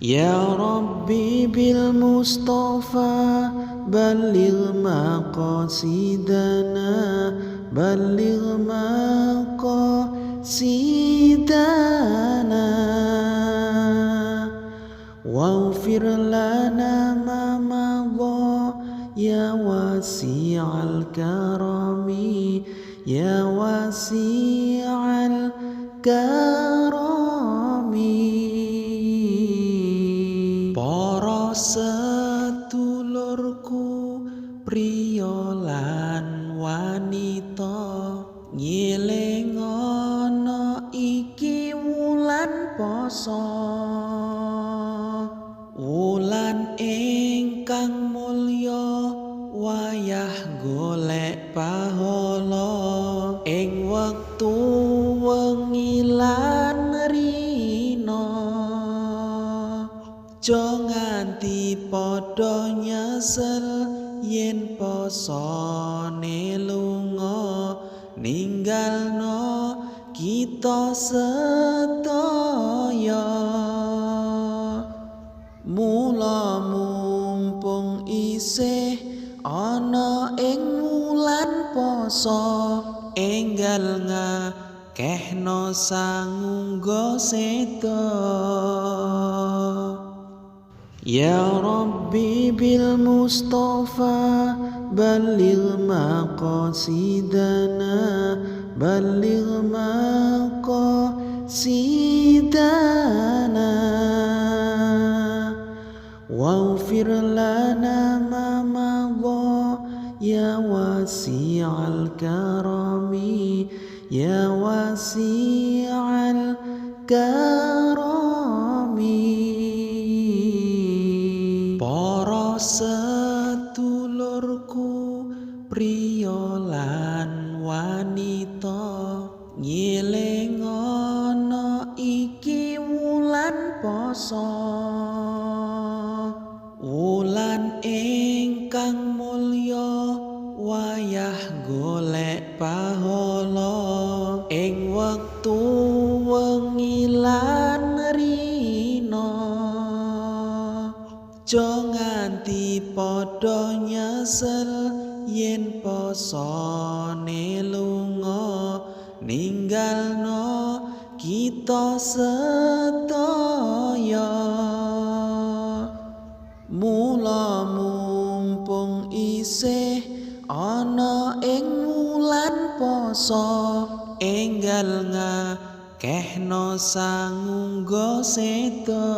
Ya Rabbi bil Mustafa balligh maqasidana, balligh maqasidana, waghfir lana ma madha ya wasi'al karami, ya wasi'al karami. Para sedulurku priya lan wanita, ngelingono iki wulan poso, wulan ingkang mulya, wayah golek pahala ing wektu wengi lan rina. Aja nganti padha nyesel yen posone lunga, ninggalno kita sedaya. Mula mumpung isih ana ing wulan poso, enggal ngakehno sangungga seda. Ya Rabbi bil Mustafa balligh maqasidana, balligh maqasidana, waghfir lana ma madha ya wasi'al karami, ya wasi'al karami. Para sedulurku priya lan wanita, ngelingono iki wulan poso, wulan ingkang mulya, wayah golek pahala ing wektu wengi lan rina. Aja nganti padha nyesel yen posone lunga, ninggalno kita sedaya. Mula mumpung isih ana ing wulan poso, enggal ngakehno sangungga seda.